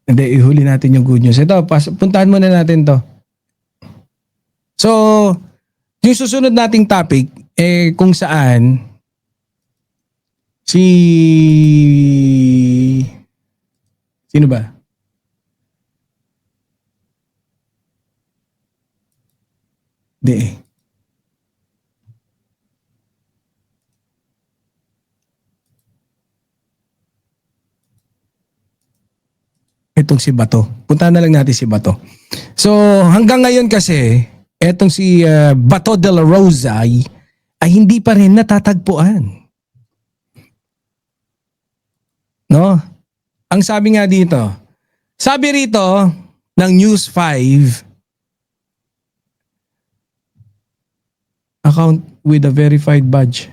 Hindi, ihuli natin yung good news. Ito, puntahan muna natin to. So, yung susunod nating topic, kung saan sino ba? Hindi eh. Itong si Bato. Puntahan na lang natin si Bato. So, hanggang ngayon kasi, etong si Bato de la Rosa ay hindi pa rin natatagpuan. No? Ang sabi nga dito, sabi rito ng News 5, account with a verified badge.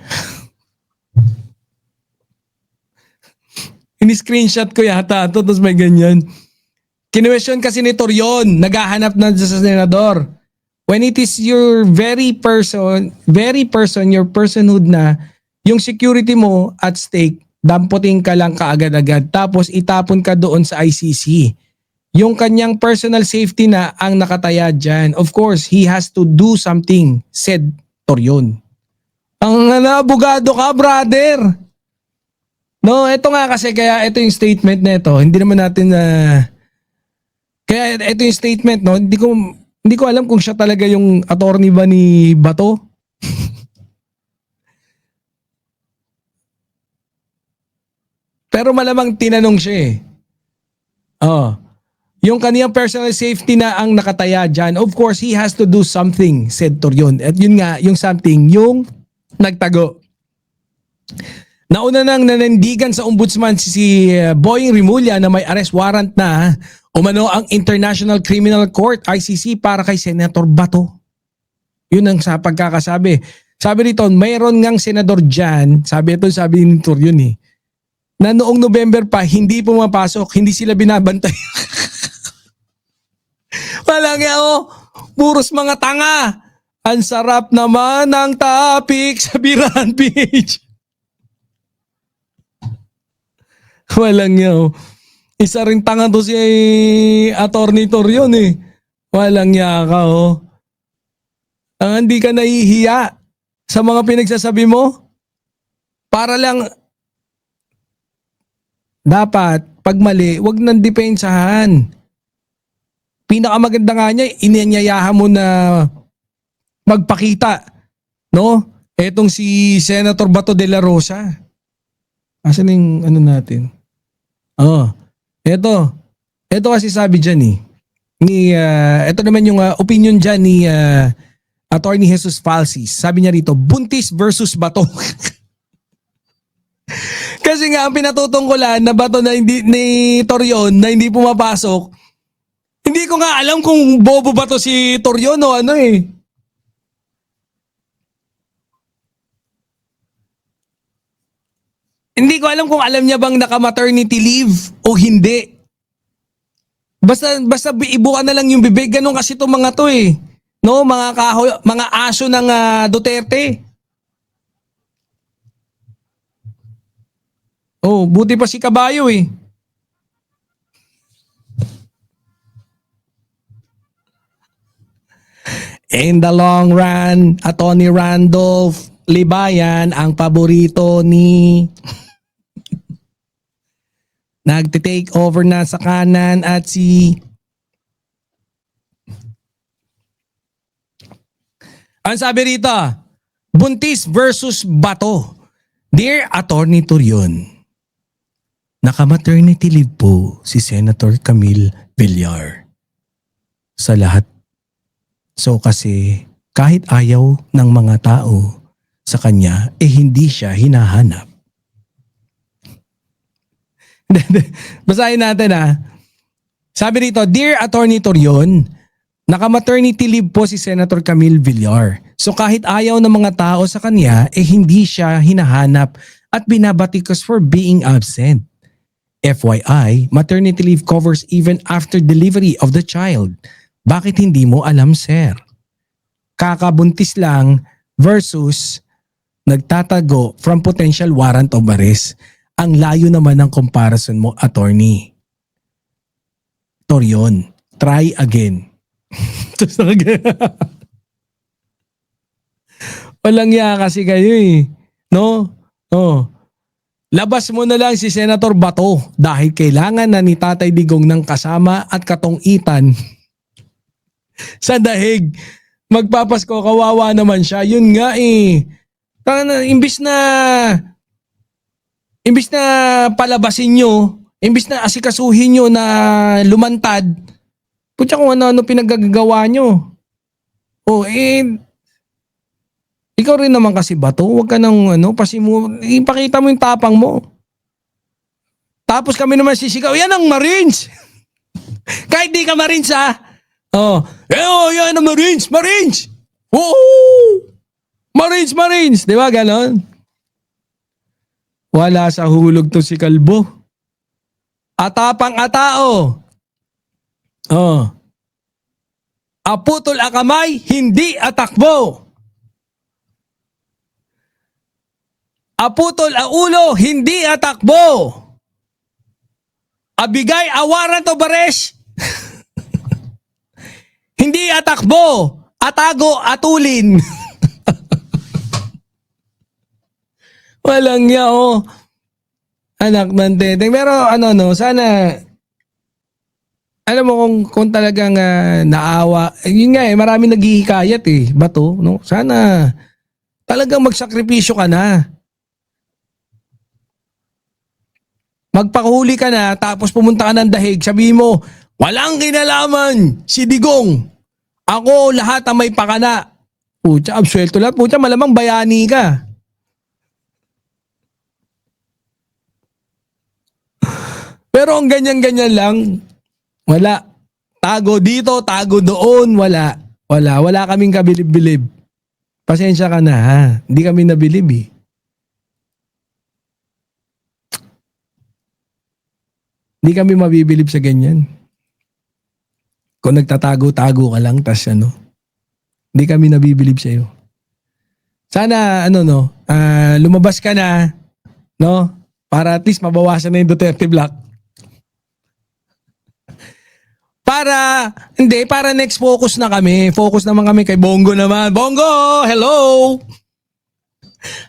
Ini-screenshot ko yata ito, tapos may ganyan. Kinwestiyon kasi ni Torion, naghahanap na sa senador. When it is your very person, your personhood na, yung security mo at stake, damputin ka lang kaagad-agad, tapos itapon ka doon sa ICC. Yung kanyang personal safety na ang nakataya dyan. Of course, he has to do something, said Torion. Ang abogado ka, brother! No, ito nga kasi kaya ito yung statement na ito. Hindi naman natin kaya ito yung statement, no. Hindi ko alam kung siya talaga yung attorney ba ni Bato. Pero malamang tinanong siya eh. Oh. Yung kaniyang personal safety na ang nakataya dyan, of course, he has to do something, said Torion. At yun nga, yung something, yung nagtago. Nauna nang nanandigan sa ombudsman si Boying Rimulya na may arrest warrant na umano ang International Criminal Court, ICC, para kay Senator Bato. Yun ang sa pagkakasabi. Sabi nito, mayroon ngang senador dyan, sabi ni Torion eh, na noong November pa, hindi pumapasok, hindi sila binabantay. Walang yan, puros mga tanga. Ang sarap naman ng topic sa Biran page. Walang yaw. Isa ring tanga to si Attorney Torion eh. Walang yaka oh. Hindi ka nahihiya sa mga pinagsasabi mo? Para lang dapat pag mali, wag nang depensahan. Pinakamaganda nga niya, inanyayahan mo na magpakita. No? Etong si Senator Bato de la Rosa. Asan yung ano natin? Oh, ito kasi sabi dyan eh. Ito naman yung opinion dyan ni Attorney Jesus Falsis. Sabi niya rito, buntis versus Bato. Kasi nga ang pinatutungkulan na Bato na hindi, ni Torion na hindi pumapasok, hindi ko nga alam kung bobo ba to si Torion o ano eh. Hindi ko alam kung alam niya bang naka-maternity leave o hindi. Basta ibuka na lang yung bibig. Ganun kasi itong mga to eh. No, mga aso ng Duterte. Oh, buti pa si Kabayo eh. In the long run, Atty. Randolph Libayan ang paborito ni nagte-take over na sa kanan at si ang sabi rito, buntis versus Bato. Dear Attorney Torion, naka-maternity leave po si Senator Camille Villar sa lahat. So kasi kahit ayaw ng mga tao sa kanya, hindi siya hinahanap. Basahin natin Sabi rito, Dear Attorney Torion, naka-maternity leave po si Senator Camille Villar. So kahit ayaw ng mga tao sa kanya, hindi siya hinahanap at binabatikos for being absent. FYI, maternity leave covers even after delivery of the child. Bakit hindi mo alam, sir? Kakabuntis lang versus nagtatago from potential warrant of arrest. Ang layo naman ng comparison mo, attorney. Torion. Try again. Tapos walang ya kasi kayo eh. No? Oh. Labas mo na lang si Senator Bato dahil kailangan na ni Tatay Digong ng kasama at katungitan sa dahig. Magpapasko, kawawa naman siya. Yun nga eh. Imbis na palabasin nyo, imbis na asikasuhin nyo na lumantad, putya kung ano-ano pinaggagawa nyo. O ikaw rin naman kasi Bato, huwag ka nang ipakita mo yung tapang mo. Tapos kami naman sisigaw, yan ang Marines! Kahit di ka Marines yan ang Marines! Marines! Woo! Marines! Di ba ganon? Wala sa hulog to si Kalbo. Atapang atao. Aputol akamay, hindi atakbo. Aputol a ulo, hindi atakbo. Abigay awaran to baresh. Hindi atakbo. Atago atulin. Walang yao. Anak ng teteng. Pero sana alam mo kung talagang naawa. Yun nga marami naghihikayat Bato, no? Sana talagang magsakripisyo ka na. Magpakahuli ka na tapos pumunta ka ng dahig, sabihin mo, walang kinalaman si Digong. Ako lahat ang may pakana. Pucha, absuelto lahat. Pucha, malamang bayani ka. Pero ang ganyan-ganyan lang, wala. Tago dito, tago doon, wala. Wala kaming kabilib-bilib. Pasensya ka na ha. Hindi kami nabilib Hindi kami mabibilib sa ganyan. Kung nagtatago-tago ka lang, tas hindi kami nabibilib sa'yo. Sana, lumabas ka na, no? Para at least mabawasan na yung Duterte Black. Para next focus na kami. Focus naman kami kay Bongo naman. Bongo, hello!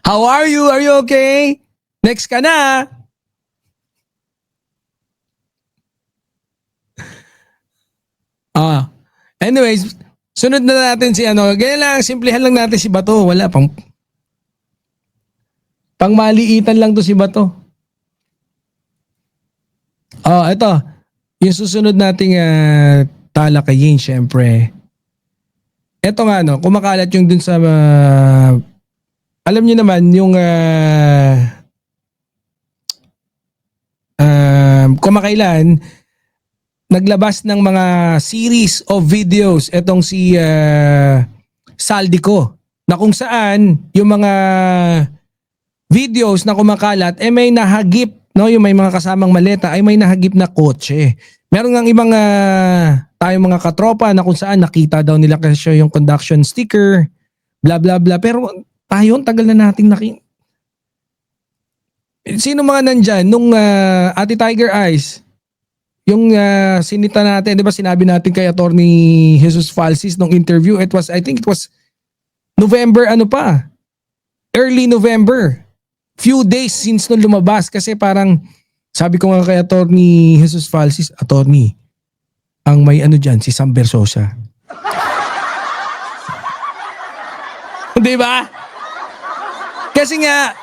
How are you? Are you okay? Next ka na. Anyways, sunod na natin si ganyan lang, simplihan lang natin si Bato. Wala pangmaliitan lang to si Bato. Ito. Yung susunod nating talakayin, syempre. Ito nga, kumakalat yung dun sa, alam niyo naman, yung kumakailan, naglabas ng mga series of videos etong si Saldico, na kung saan yung mga videos na kumakalat may nahagip, no, yung may mga kasamang maleta ay may nahagip na kotse. Meron ngang ibang tayong mga katropa na kung saan nakita daw nila kasi yung conduction sticker, bla bla bla. Pero tayo, tagal na nating sino mga nandyan nung Ate Tiger Eyes? Yung sinita natin, di ba sinabi natin kay Attorney Jesus Falsis nung interview, I think it was November, early November. Few days since nung lumabas kasi parang sabi ko nga kay Attorney Jesus Falsis, Attorney, ang may dyan, si Sam Bersosa. Di ba? Kasi nga,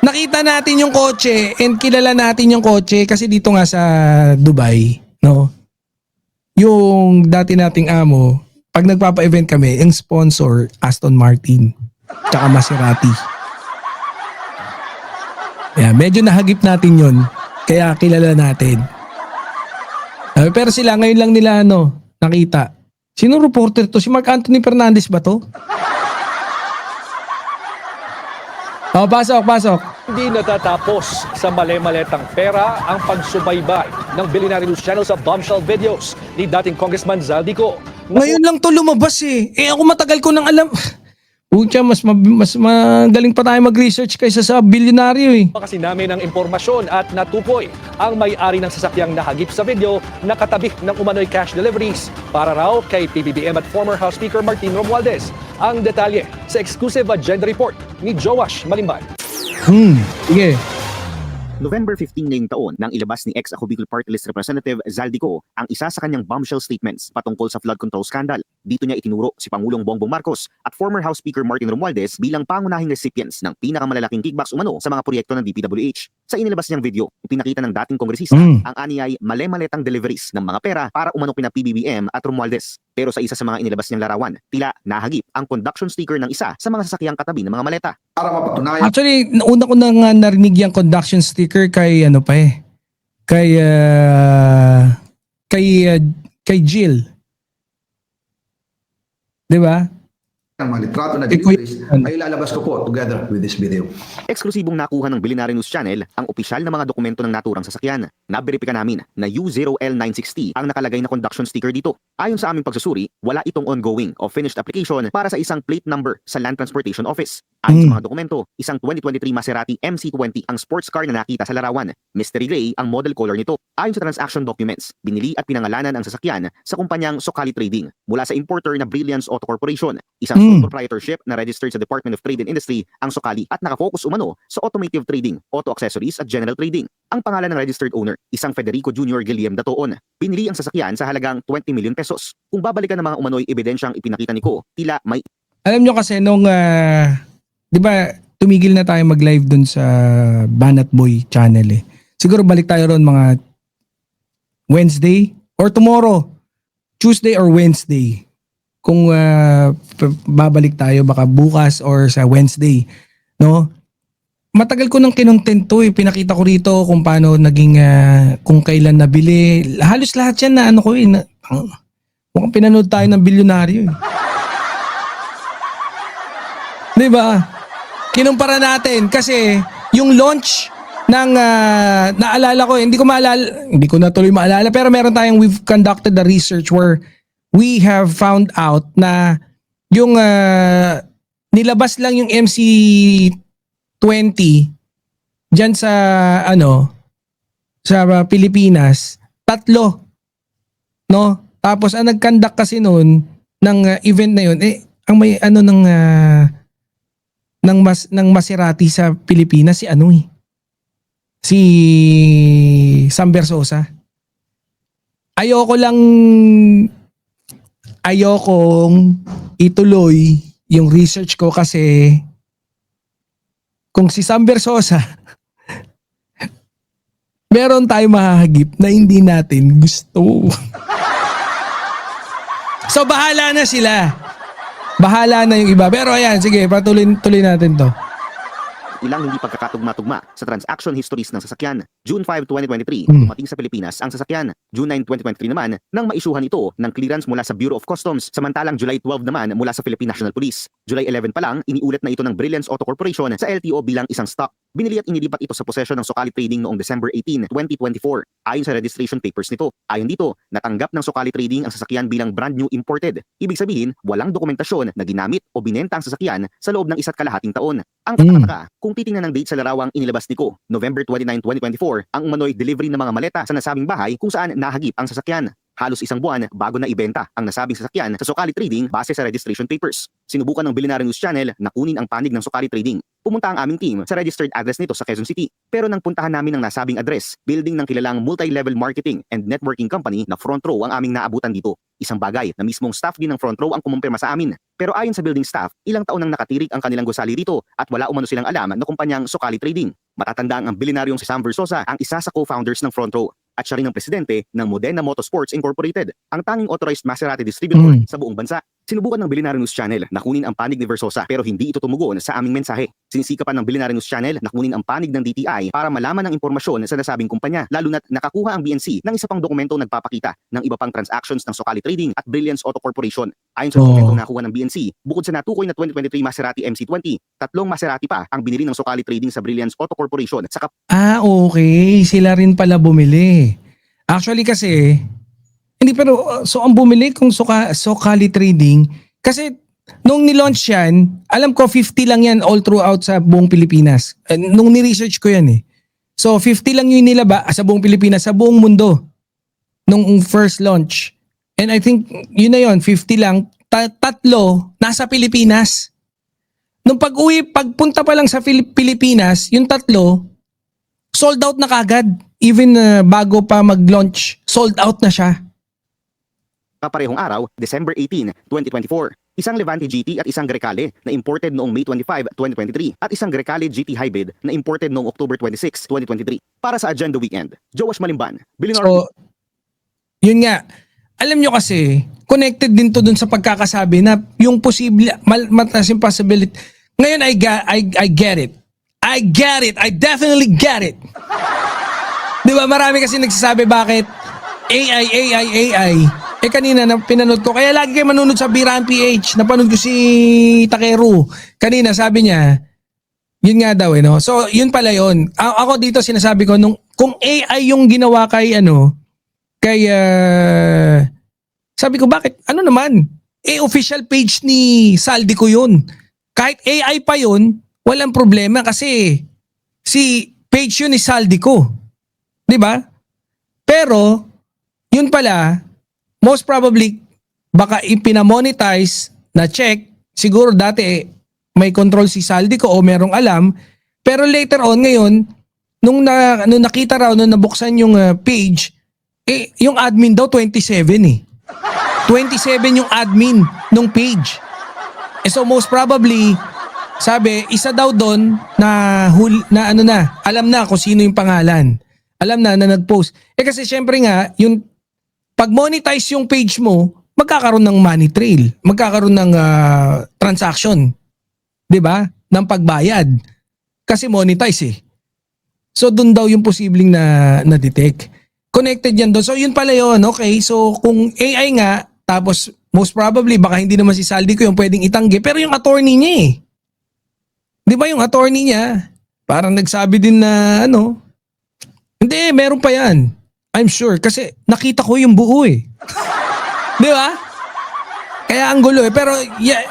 nakita natin yung kotse and kilala natin yung kotse kasi dito nga sa Dubai, no? Yung dati nating amo, pag nagpapa-event kami, yung sponsor, Aston Martin, tsaka Maserati. Medyo nahagip natin yun, kaya kilala natin. Pero sila, ngayon lang nila nakita. Sino reporter to? Si Mark Anthony Fernandez ba to? Pasok. Hindi natatapos sa mali-maletang pera ang pagsubaybay ng Billionaire News Channel sa bombshell videos ni dating Congressman Zaldico. Ngayon lang to lumabas ako matagal ko nang alam. Pucha, mas magaling pa tayo mag-research kaysa sa bilyonaryo Kasi namin ang impormasyon at natukoy ang may-ari ng sasakyang nahagip sa video na katabi ng umano'y cash deliveries para raw kay PBBM at former House Speaker Martin Romualdez. Ang detalye sa exclusive agenda report ni Joash Malimban. Sige. November 15 ngayong taon nang ilabas ni ex-Ako Bicol Party List Representative Zaldico ang isa sa kanyang bombshell statements patungkol sa flood control scandal. Dito niya itinuro si Pangulong Bongbong Marcos at former House Speaker Martin Romualdez bilang pangunahing recipients ng pinakamalalaking kickbacks umano sa mga proyekto ng DPWH. Sa inilabas niyang video, ipinakita ng dating kongresista ang aniyay male-maletang deliveries ng mga pera para umano kina PBBM at Romualdez. Pero sa isa sa mga inilabas niyang larawan, tila nahagip ang conduction sticker ng isa sa mga sasakyang katabi ng mga maleta. Para mapatunayan Actually, nauna ko na nga narinig yung conduction sticker kay ano pa eh. Kay Jill. 'Di ba? ng mga litrato na Iko- deliveries ay ilalabas ko po together with this video. Eksklusibong nakuha ng Billionaire News Channel ang opisyal na mga dokumento ng naturang sasakyan. Naberipika namin na U0L960 ang nakalagay na conduction sticker dito. Ayon sa aming pagsusuri, wala itong ongoing o finished application para sa isang plate number sa Land Transportation Office. Ayon sa mga dokumento, isang 2023 Maserati MC20 ang sports car na nakita sa larawan. Mystery Gray ang model color nito. Ayon sa transaction documents, binili at pinangalanan ang sasakyan sa kumpanyang Socali Trading mula sa importer na Brilliance Auto Corporation. Isang sole proprietorship na registered sa Department of Trade and Industry ang Socali at nakafocus umano sa automotive trading, auto accessories at general trading. Ang pangalan ng registered owner, isang Federico Jr. Guillem Datoon. Binili ang sasakyan sa halagang 20 million pesos. Kung babalikan ng mga umano'y ebidensyang ipinakita ni Ko, tila may Alam nyo kasi nung, di ba, tumigil na tayo mag-live dun sa Banat Boy channel eh. Siguro balik tayo ron mga Wednesday or tomorrow. Tuesday or Wednesday. Kung babalik tayo baka bukas or sa Wednesday. No? Matagal ko nang kinontent to eh. Pinakita ko rito kung paano naging, kung kailan nabili. Halos lahat yan na ano ko eh. Mukhang pinanood tayo ng bilyonaryo eh. Diba? Kinumpara natin kasi yung launch ng naalala ko, hindi ko na tuloy maalala, pero meron tayong, we've conducted the research where we have found out na yung nilabas lang yung MC20 diyan sa sa Pilipinas, 3, no? Tapos ang nag-conduct kasi noon ng event na yun, ang may ng Maserati sa Pilipinas si Sam Versosa. Ayokong ituloy yung research ko kasi kung si Sam Versosa meron tayong mahahagip na hindi natin gusto. So bahala na sila. Bahala na yung iba. Pero ayan, sige, tuloy natin to. ilang hindi pagkakatugma-tugma sa transaction histories ng sasakyan. June 5, 2023, dumating sa Pilipinas ang sasakyan. June 9, 2023 naman, nang maisyuhan ito ng clearance mula sa Bureau of Customs, samantalang July 12 naman mula sa Philippine National Police. July 11 pa lang, iniulat na ito ng Brilliance Auto Corporation sa LTO bilang isang stock. Binili at inilipat ito sa posesyon ng Socali Trading noong December 18, 2024. Ayon sa registration papers nito, ayon dito, natanggap ng Socali Trading ang sasakyan bilang brand new imported. Ibig sabihin, walang dokumentasyon na ginamit o binenta ang sasakyan sa loob ng 1.5 taon. Ang katakataka, kung titingnan ng date sa larawang inilabas ni Ko, November 29, 2024, ang umano'y delivery ng mga maleta sa nasabing bahay kung saan nahagip ang sasakyan. Halos isang buwan bago na ibenta ang nasabing sasakyan sa Socali Trading base sa registration papers. Sinubukan ng Billionaire News Channel na kunin ang panig ng Socali Trading. Pumunta ang aming team sa registered address nito sa Quezon City. Pero nang puntahan namin ang nasabing address, building ng kilalang multi-level marketing and networking company na Front Row ang aming naabutan dito. Isang bagay na mismong staff din ng Front Row ang kumumpirma sa amin. Pero ayon sa building staff, ilang taon nang nakatirik ang kanilang gusali rito at wala umano silang alam na kumpanyang Socali Trading. Matatandaan ang bilyonaryong si Sam Versosa ang isa sa co-founders ng Front Row at siya rin ang presidente ng Modena Motorsports Incorporated, ang tanging authorized Maserati distributor sa buong bansa. Sinubukan ng Billionaire News Channel na kunin ang panig ni Versosa pero hindi ito tumugon sa aming mensahe. Sinisikapan ng Billionaire News Channel na kunin ang panig ng DTI para malaman ang impormasyon sa nasabing kumpanya, lalo na't nakakuha ang BNC ng isa pang dokumento nagpapakita ng iba pang transactions ng Socali Trading at Brilliance Auto Corporation. Ayon sa dokumentong nakuha ng BNC, bukod sa natukoy na 2023 Maserati MC20, 3 Maserati pa ang binili ng Socali Trading sa Brilliance Auto Corporation sa Okay. Sila rin pala bumili. Actually kasi, hindi pero, so ang bumili kung Socali Trading, kasi nung nilaunch yan, alam ko 50 lang yan all throughout sa buong Pilipinas. Nung ni-research ko yan eh. So 50 lang yung nilaba sa buong Pilipinas, sa buong mundo nung first launch. And I think yun na yun, 50 lang. Tatlo nasa Pilipinas. Nung pagpunta pa lang sa Pilipinas, yung tatlo, sold out na kagad. Even bago pa mag-launch, sold out na siya. Kaparehong araw, December 18, 2024. Isang Levante GT at isang Grecale na imported noong May 25, 2023 at isang Grecale GT Hybrid na imported noong October 26, 2023. Para sa Agenda Weekend, Joash Malimban, Billionaire. So, yun nga. Alam nyo kasi, connected din to dun sa pagkakasabi na yung posible, mataas yung possibility. Ngayon, I get it. I get it. I definitely get it. Di ba? Marami kasi nagsasabi bakit AI. Eh kanina na pinanood ko, kaya lagi kayo manunod sa Birahan PH. Napanood ko si Takeru. Kanina sabi niya, yun nga daw no. So yun pala yun. Ako dito sinasabi ko, kung AI yung ginawa kay sabi ko bakit, ano naman? Official page ni Saldico yun. Kahit AI pa yun, walang problema kasi si page yun ni Saldico. Di ba? Pero, yun pala, most probably, baka ipinamonetize na check, siguro dati may control si Saldico o merong alam, pero later on ngayon, nung nakita raw, nung nabuksan yung page, yung admin daw 27 eh. 27 yung admin nung page. So most probably, sabi, isa daw doon na alam na kung sino yung pangalan. Alam na nag-post. Kasi syempre nga, yung pag monetize yung page mo, magkakaroon ng money trail, magkakaroon ng transaction. 'Di ba? Ng pagbayad. Kasi monetize eh. So doon daw yung posibleng na detect. Connected yan doon. So yun pala yun. Okay. So kung AI nga, tapos most probably baka hindi naman si Saldico yung pwedeng itanggi, pero yung attorney niya eh. 'Di ba yung attorney niya? Parang nagsabi din na hindi, meron pa yan. I'm sure kasi nakita ko yung buo eh. 'Di ba? Kaya ang gulo eh. Pero yeah,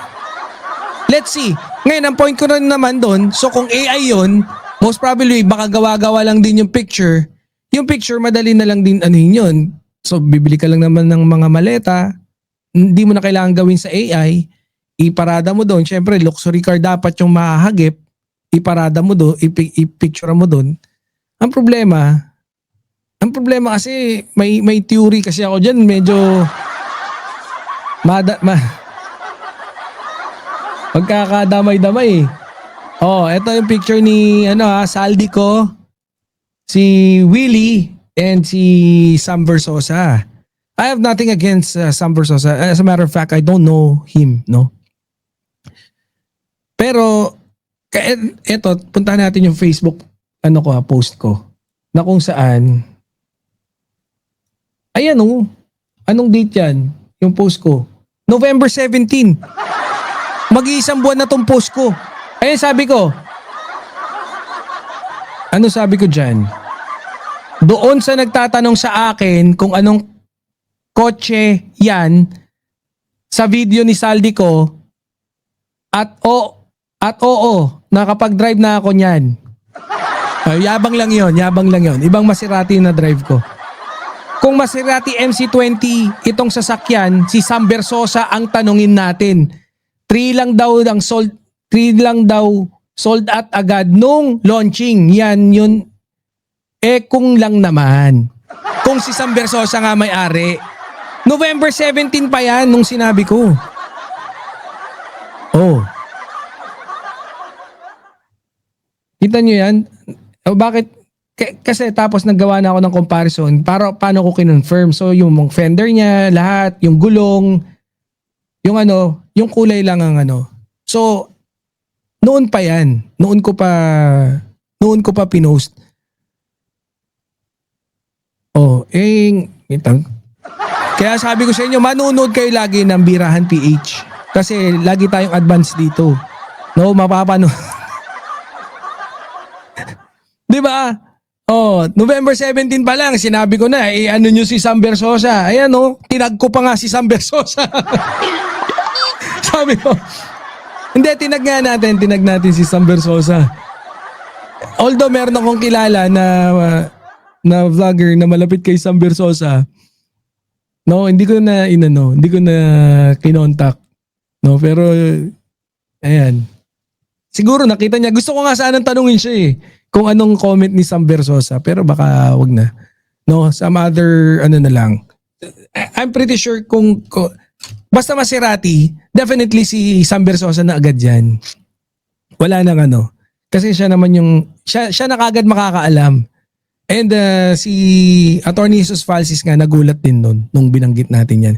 let's see. Ngayon, ang point ko rin naman doon, so kung AI yun, most probably baka gawa-gawa lang din yung picture. Yung picture, madali na lang din yun. So bibili ka lang naman ng mga maleta, hindi mo na kailangan gawin sa AI, iparada mo doon. Syempre, luxury car dapat yung mahahagip, iparada mo doon, ipicture mo doon. Ang problema kasi may theory kasi ako diyan, medyo magkakadamay-damay eh. Oh, ito yung picture ni Saldico, si Willie and si Sam Versosa. I have nothing against Sam Versosa. As a matter of fact, I don't know him, no. Pero eto, puntahan natin yung Facebook post ko na kung saan ayan anong date yan? Yung post ko. November 17. Mag-iisang buwan na tong post ko. Ayun sabi ko. Ano sabi ko dyan? Doon sa nagtatanong sa akin kung anong kotse yan sa video ni Saldico at oo, nakapag-drive na ako niyan. Yabang lang yon. Ibang Maserati na drive ko. Kung Maserati MC20 itong sasakyan, si Sam Versosa ang tanungin natin. 3 lang daw sold out agad nung launching. Yan yun. Kung lang naman. Kung si Sam Versosa nga may-ari. November 17 pa yan nung sinabi ko. Oh. Kita nyo yan? Bakit? Kasi tapos naggawa na ako ng comparison para paano ko kinonfirm. So yung fender niya, lahat, yung gulong, yung yung kulay lang ang So noon pa yan. Noon ko pa pinost. Oh, kaya sabi ko sa inyo, manunood kayo lagi ng Birahan PH. Kasi lagi tayong advance dito. No, mapapano. 'Di ba? Oh, November 17 pa lang, sinabi ko na, nyo si Sam Versosa. Ayan tinag ko pa nga si Sam Versosa. Sabi ko, hindi, tinag natin si Sam Versosa. Although meron akong kilala na vlogger na malapit kay Sam Versosa. No, hindi ko na kinontak. No, pero ayan. Siguro nakita niya. Gusto ko nga sanang tanungin siya kung anong comment ni Sam Versosa, pero baka wag na. No, some other na lang. I'm pretty sure kung basta Maserati, definitely si Sam Versosa na agad yan. Wala nang kasi siya naman siya na kagad makakaalam. And si Attorney Jesus Falsis nga nagulat din nung binanggit natin yan.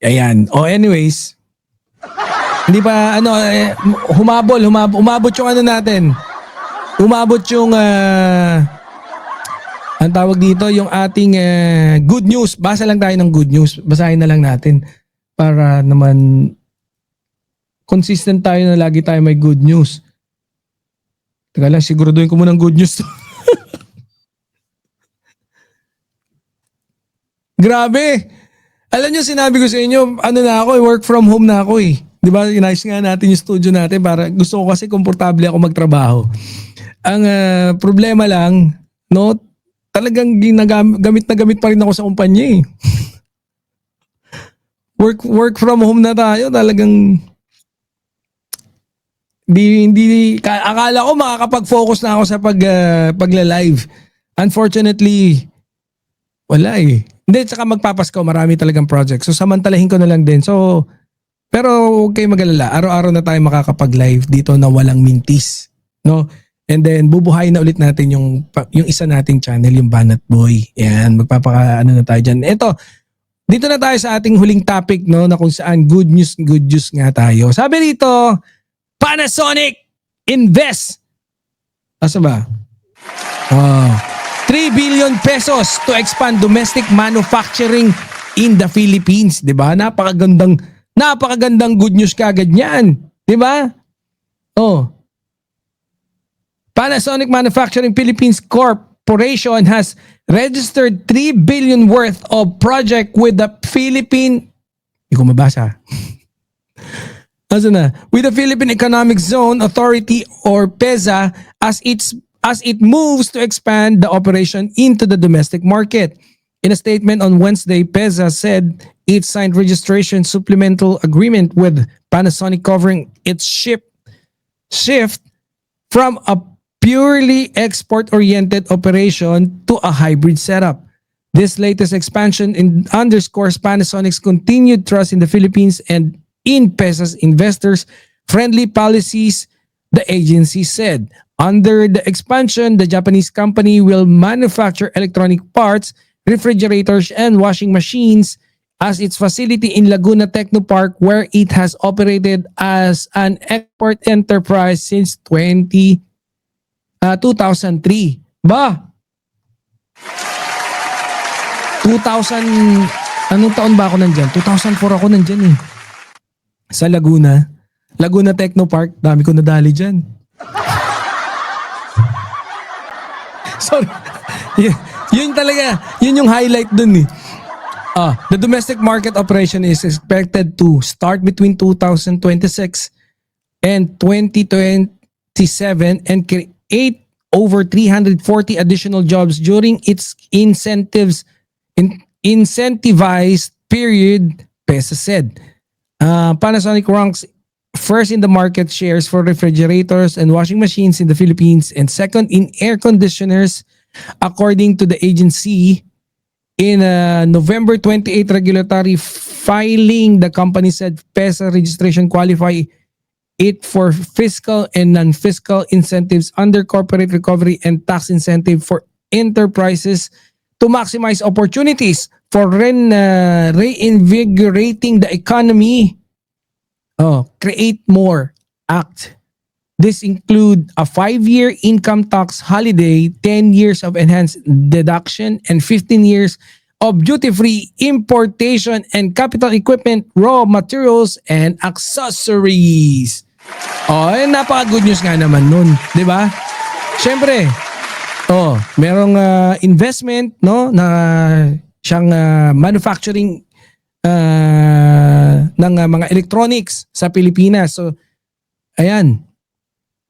Ayan. Anyways, hindi pa umabot yung natin. Umabot yung ang tawag dito yung ating good news. Basa lang tayo ng good news. Basahin na lang natin para naman consistent tayo na lagi tayo may good news. Teka lang, siguraduhin ko muna ng good news to. Grabe! Alam niyo, sinabi ko sa inyo, work from home na ako eh. Di ba, inayos nga natin yung studio natin para gusto ko kasi komportable ako magtrabaho. Ang problema lang, talagang gamit na gamit pa rin ako sa kumpanya eh. Work from home na tayo, talagang hindi akala ko makakapag-focus na ako sa pagla-live. Unfortunately, wala eh. Hindi, tsaka magpapasko, marami talagang project. So samantalahin ko na lang din. So, pero okay mag-alala. Araw-araw na tayo makakapag-live dito na walang mintis. No? And then, bubuhayin na ulit natin yung isa nating channel, yung Banat Boy. Yan, na tayo dyan. Ito, dito na tayo sa ating huling topic, no, na kung saan good news nga tayo. Sabi dito, Panasonic invest. Asa ba? 3 billion pesos to expand domestic manufacturing in the Philippines. Diba? Napakagandang good news kagad niyan. Diba? Panasonic Manufacturing Philippines Corporation has registered 3 billion worth of project with the Philippine... Hindi ko mabasa. With the Philippine Economic Zone Authority or PEZA as it moves to expand the operation into the domestic market. In a statement on Wednesday, PEZA said it signed registration supplemental agreement with Panasonic covering its shift from a purely export-oriented operation to a hybrid setup. This latest expansion underscores Panasonic's continued trust in the Philippines and in PEZA's investors-friendly policies, the agency said. Under the expansion, the Japanese company will manufacture electronic parts, refrigerators, and washing machines as its facility in Laguna Technopark, where it has operated as an export enterprise since 2003. Ba? 2000, anong taon ba ako nandyan? 2004 ako nandyan eh. Sa Laguna Technopark, dami ko nadali dyan. Sorry. Yun yung highlight dun eh. The domestic market operation is expected to start between 2026 and 2027 and create over 340 additional jobs during its incentivized period, PEZA said. Panasonic ranks first in the market shares for refrigerators and washing machines in the Philippines and second in air conditioners, according to the agency. In November 28 regulatory filing, the company said PEZA registration qualify it for fiscal and non-fiscal incentives under corporate recovery and tax incentive for enterprises to maximize opportunities for reinvigorating the economy. Create More Act. This include a 5-year income tax holiday, 10 years of enhanced deduction, and 15 years of duty-free importation and capital equipment, raw materials, and accessories. Napaka-good news nga naman nun. Diba? Siyempre, merong investment, no, na siyang manufacturing ng mga electronics sa Pilipinas. So, ayan.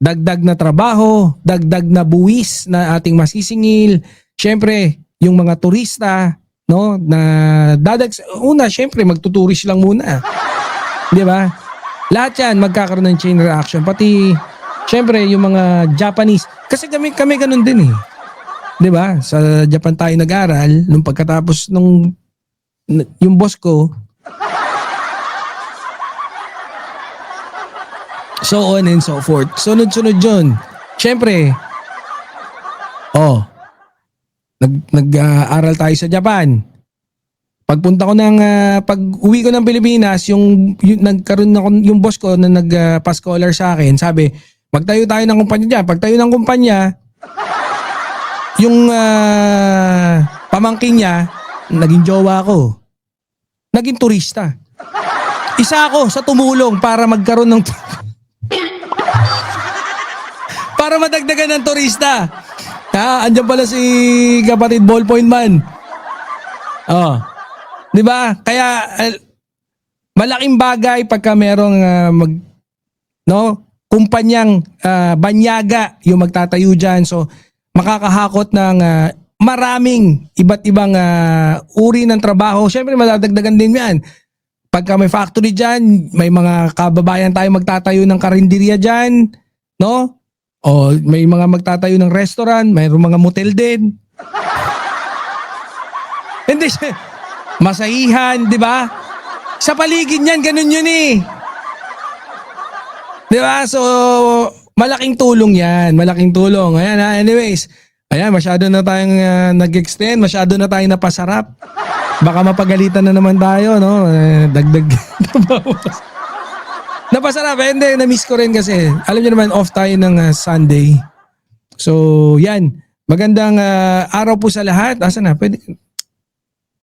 dagdag na trabaho, dagdag na buwis na ating masisingil. Syempre, yung mga turista, no, na una, syempre magtuturis lang muna. 'Di ba? Lahat 'yan magkakaroon ng chain reaction, pati syempre yung mga Japanese. Kasi kami ganun din eh. 'Di ba? Sa Japan tayo nag-aral, nung pagkatapos nung yung boss ko, so on and so forth. Sunod-sunod yun. Siyempre, nag-aral tayo sa Japan. Pagpunta ko pag uwi ko ng Pilipinas, yung nagkaroon ako, yung boss ko na nagpa-scholar sa akin, sabi, magtayo tayo ng kumpanya dyan. Pagtayo ng kumpanya, yung pamangkin niya, naging jowa ko. Naging turista. Isa ako sa tumulong para magkaroon ng para madagdagan ng turista. Andiyan pala si kapatid Ballpoint Man. 'Di ba? Kaya malaking bagay pagka merong kumpanyang banyaga yung magtatayo diyan. So makakahakot ng maraming iba't ibang uri ng trabaho. Syempre madadagdagan din 'yan. Pagka may factory diyan, may mga kababayan tayo magtatayo ng karinderya diyan, no? O may mga magtatayo ng restaurant, mayroong mga motel din. Hindi masahihan, 'di ba? Sa paligid niyan ganun 'yun eh. 'Di ba? So malaking tulong 'yan, malaking tulong. Ayan anyways. Ayan, masyado na tayong nag-extend, masyado na tayong napasarap. Baka mapagalitan na naman tayo, no? Dagdag. Napasarap, hindi, na-miss ko rin kasi. Alam niyo naman, off tayo ng Sunday. So, yan. Magandang araw po sa lahat. Asa na? Pwede,